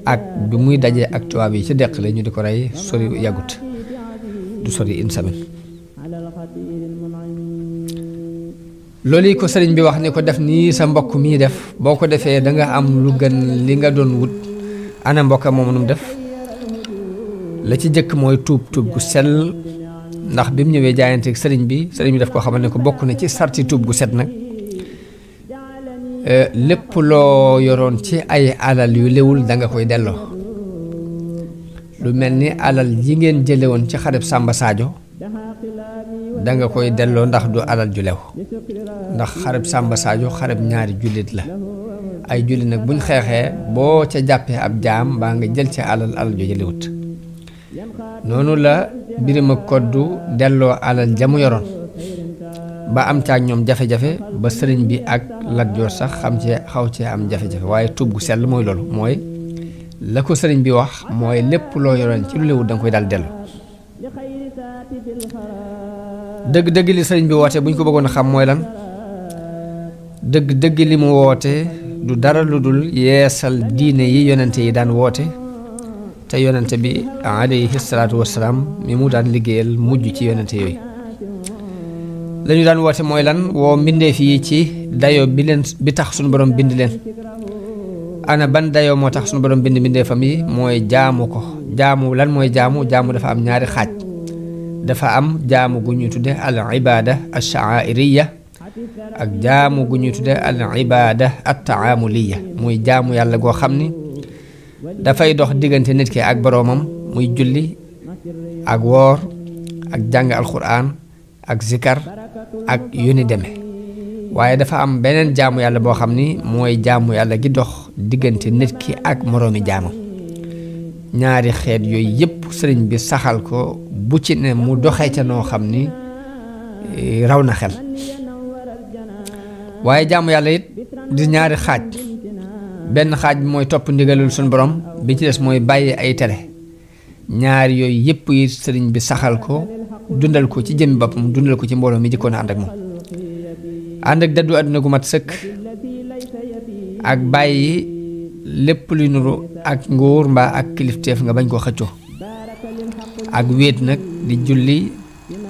ak bi muy dajee ak tubaab yi ci deq la ñu di ko rey sori yàggut du sori une semaine loolu yi ko sëriñ bi wax ni ko def nii sa mbokk mii def boo ko defee da nga am lu gën li nga doon wut ana mbokk moom nu mu def la ci jëkk mooy tuub gu sell ndax bi mu ñëwee jaayanteeg sëriñ bi daf ko xamal ne ko bokk na ci sarti tuub gu set nag lépp loo yoroon ci ay alal yu léwul da nga koy delloo lu mel ni alal yi ngeen jële woon ci xareb Samba Sadio da nga koy delloo ndax du alal ju lew ndax xareb Samba Sadio xareb ñaari jullit la ay julli nag buñ xeexee boo ca jàppee ab jaam mbaa nga jël ca alal jooju liwut noonu la Birima Koddu delloo alal jamu yoroon ba am ca ak ñoom jafe-jafe ba sëriñ bi ak Lat Joor sax xaw cee am jafe-jafe waaye tuub gu sell mooy loolu mooy la ko sëriñ bi wax mooy lépp loo yoroon ci lu liwut da nga koy daal dellu dëgg-dëgg li sëriñ bi woote bu ñu ko bëggoon a xam mooy lan dëgg-dëgg li mu woote du dara lu dul yeesal diine yi yonente yi daan woote te yonente bi alayhi salaatu wassalaam mi mu daan liggéeyal mujj ci yonente yooyu la ñu daan woote mooy lan woo mbindeef yi ci dayo bi tax suñu borom bind leen ana ban dayoo moo tax suñu borom bind mbindeefam yi mooy jaamu ko jaamu lan mooy jaamu dafa am ñaari xaaj dafa am jaamu gu ñuy tudde al ibada al sha'airiya ak jaamu gu ñuy tudde al ibada at taamuliya muy jaamu yàlla goo xam ni dafay dox diggante nit ki ak boroomam muy julli ak woor ak jàng alquran ak zikar ak yu ni deme waaye dafa am beneen jaamu yàlla boo xam ni mooy jaamu yàlla gi dox diggante nit ki ak moroomi jaamam ñaari xeet yooyu yëpp sëriñ bi saxal ko bu ci ne mu doxee ca noo xam ni raw na xel waaye jaamu yàlla it di ñaari xaaj benn xaaj bi mooy topp ndigalul suñu borom bi ci des mooy bàyyi ay tere ñaari yooyu yëpp yi sëriñ bi saxal ko dundal ko ci jëmmi boppam dundal ko ci mbooloo mi jëkkoon a ànd ak moom ànd ak dëddu àdduna gu mat sëkk ak bàyyi lépp luy nuru ak nguur mbaa ak kilifteef nga bañ koo xëccoo ak wéet nag di julli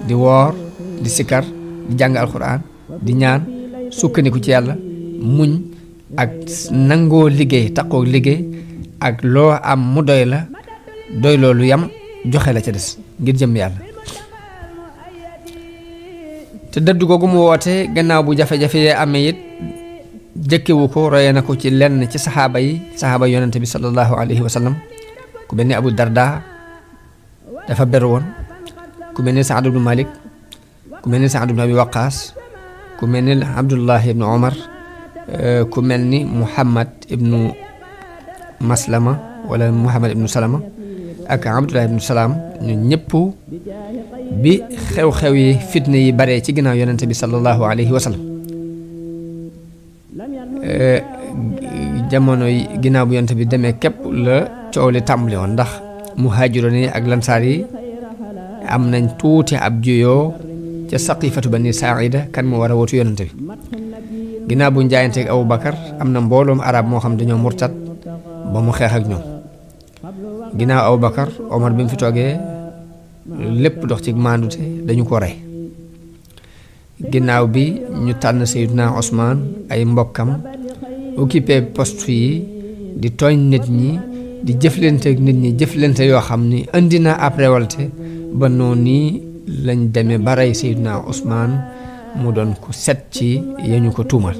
di woor di sikar di jàng alxuraan di ñaan sukkandiku ci yàlla muñ ak nangoo liggéey taqoo liggéey ak loo am mu doy la doy loolu yam joxe la ca des ngir jëm yàlla te dëdd googu mu woote gannaaw bu jafe-jafe yee amee it jëkkewu ko royee na ko ci lenn ci saxaaba yonente bi sallallahu alayhi wa sallam ku mel ni Abu Darda dafa beru woon ku mel ni Saad ibnu Malik ku mel ni Saad ibnu Abi Waqaas ku mel ni Abdullah ibnu Omar ku mel ni Muhammad ibnu Maslama wala Muhammad ibnu Salama ak Abdullah ibnu Salaam ñu ñëpp bi xew-xew yi fitna yi bare ci ginnaaw yonente bi sallallahu alayhi wa sallam jamono yi ginnaaw bu yonente bi demee képp la coow li tàmbali woon ndax muhaajiroon yi ak lansaar yi am nañ tuuti ab juyoo ca saqifatu bani saida kan moo war a wootu yonente bi ginnaaw bu njaayanteeg Abu Bakar am na mbooloom arab moo xam dañoo murtat ba mu xeex ak ñoom ginnaaw Abu Bakar Omar bi mu fi toogee lépp dox ci maandute dañu ko rey ginnaaw bi ñu tànn Seydina Ousmane ay mbokkam occupé poste yi di tooñ nit ñi di jëflante ak nit ñi jëflante yoo xam ni indi na ab révolte ba noonu nii lañ demee ba rey Seydina Ousmane mu doon ko set ci yañu ko tuumal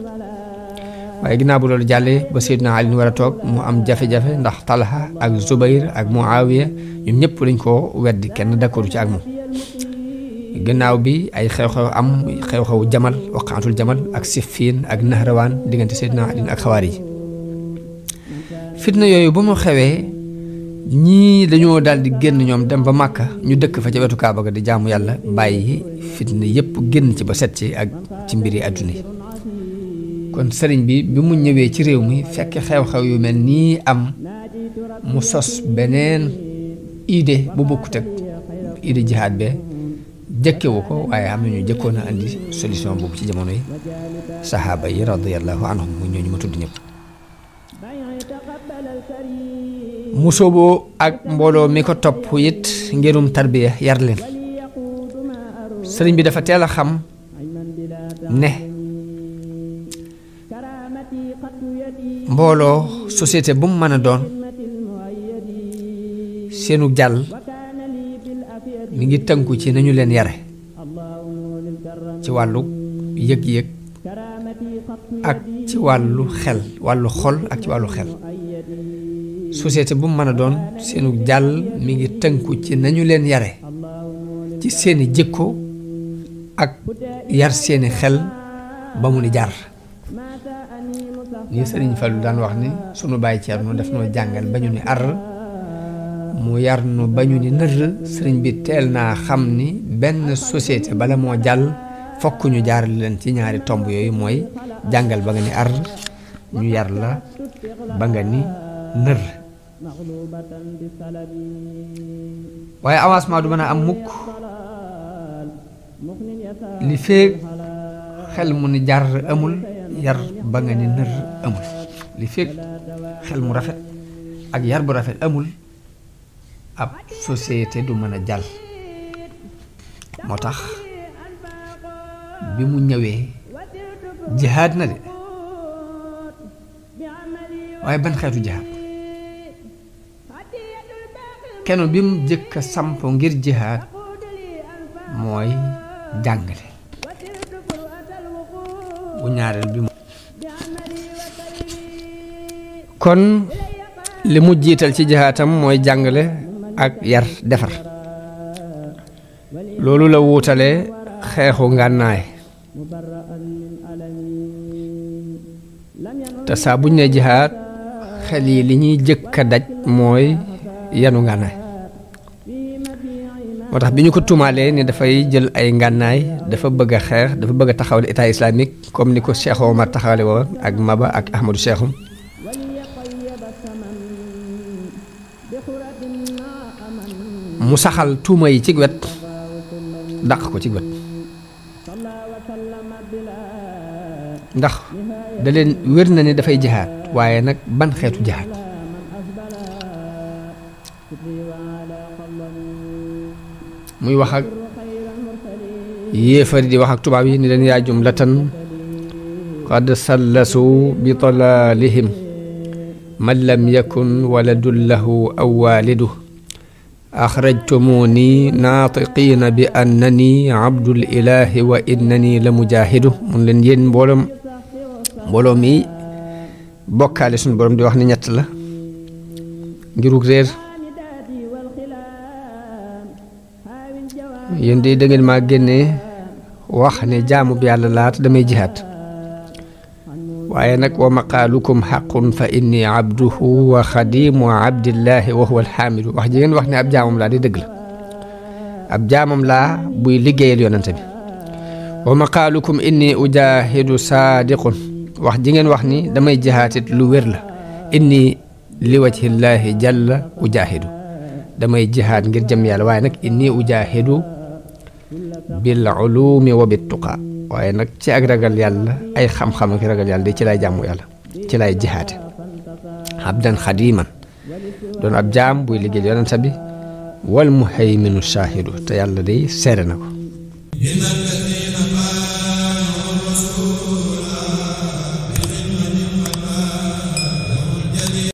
waaye ginnaaw bu loolu jàllee ba Seydina Ali war a toog mu am jafe-jafe ndax Talha ak Zubayr ak Muawiya ñoom ñëpp dañ koo weddi kenn d'accordu ci ak moom ginnaaw bi ay xew-xew am xew-xewu Jamal waqaatul Jamal ak Siffin ak Nahrawaan diggante Seydina Ali ak Xawaarij fitna yooyu ba mu xewee ñii dañoo daal di génn ñoom dem ba Màkka ñu dëkk fa ca wetu Kaaba ga di jaamu yàlla bàyyi fitna yëpp génn ci ba set ci ak ci mbiri àdduna yi kon sëriñ bi mu ñëwee ci réew mi fekk xew-xew yu mel nii am mu sos beneen idée bu bokkut ak idée jihaad be jëkkewu ko waaye am na ñu jëkkoon a andi solution boobu ci jamono yi saxaaba yi radiyallahu anhum mu ñooñu ma tudd ñëpp mu sooboo ak mbooloo mi ko topp it ngirum tarbiya yar leen sëriñ bi dafa teel a xam ne mbooloo société bu mu mën a doon seenu jàll mi ngi tënku ci nañu leen yare ci wàllu yëg-yëg ak ci wàllu xel wàllu xol ak ci wàllu xel société bu mu mën a doon seenu jàll mi ngi tënku ci nañu leen yare ci seeni jikko ak yar seeni xel ba mu ni jar ni Sëriñ Fallu daan wax ni sunu baay Ceerno def noo jàngal ba ñu ni ar mu yar nu ba ñu ni nër sëriñ bi teel naa xam ni benn société bala moo jàll fokk ñu jaarale leen ci ñaari tomb yooyu mooy jàngal ba nga ni ar ñu yar la ba nga ni nër waaye avancement du mën a am mukk li feeg xel mu ni jar amul yar ba nga ni nër amul li feeg xel mu rafet ak yar bu rafet amul ab société du mën a jàll moo tax bi mu ñëwee jihaad na de waaye ban xeetu jihaad kenn bi mu jëkk a samp ngir jihaad mooy jàngale bu ñaareel bi kon li mu jiital ci jihaatam mooy jàngale ak yar defar loolu la wuutale xeexu ngànnaay te saa buñ ne jihaad xel yi li ñuy jëkk a daj mooy yanu ngànnaay moo tax bi ñu ko tuumaalee ni dafay jël ay ngànnaay dafa bëgg a xeex dafa bëgg a taxawal état islamique comme ni ko Cheikh Omar taxawale woon ak Maba ak Ahmadou Cheikhum mu saxal tuuma yi ci wet dàq ko ci wet ndax da leen wér na ni dafay jihaad waaye nag ban xeetu jihaad muy wax ak yéefari di wax ak tubaab yi ni leen yaa jumlatan qad sallasu bi dalalihim man lam yakun waladun lahu aw walidu axrajtumuni naatiqiina bi annani abdul ilahi wa innani la mujahidu mun leen yéen mbooloo mi bokkaale suñu borom di wax ni ñett la ngirug réer yéen de da ngeen maa génnee wax ne jaamu bi yàlla laata damay jihaad waaye nag wa maqaalukum xaqun fa inni abduhu wa xadimu abdillahi wa huwa alxaamidu wax ji ngeen wax ne ab jaamam laa di dëgg la ab jaamam laa buy liggéeyal yonante bi wa maqaalukum inni ujahidu saadiqun wax ji ngeen wax ni damay jihaatit lu wér la inni li wajhillahi jalla ujahidu damay jihaad ngir jëm yàlla waaye nag inni ujahidu bil ulumi wa bit tuqa waaye nag ci ak ragal yàlla ay xam-xam ak ragal yàlla de ci lay jàmmu yàlla ci lay jihaate abdan xadiman doon ab jaam buy liggéey yonent bi wal muhayminu shaahidu te yàlla day seere na ko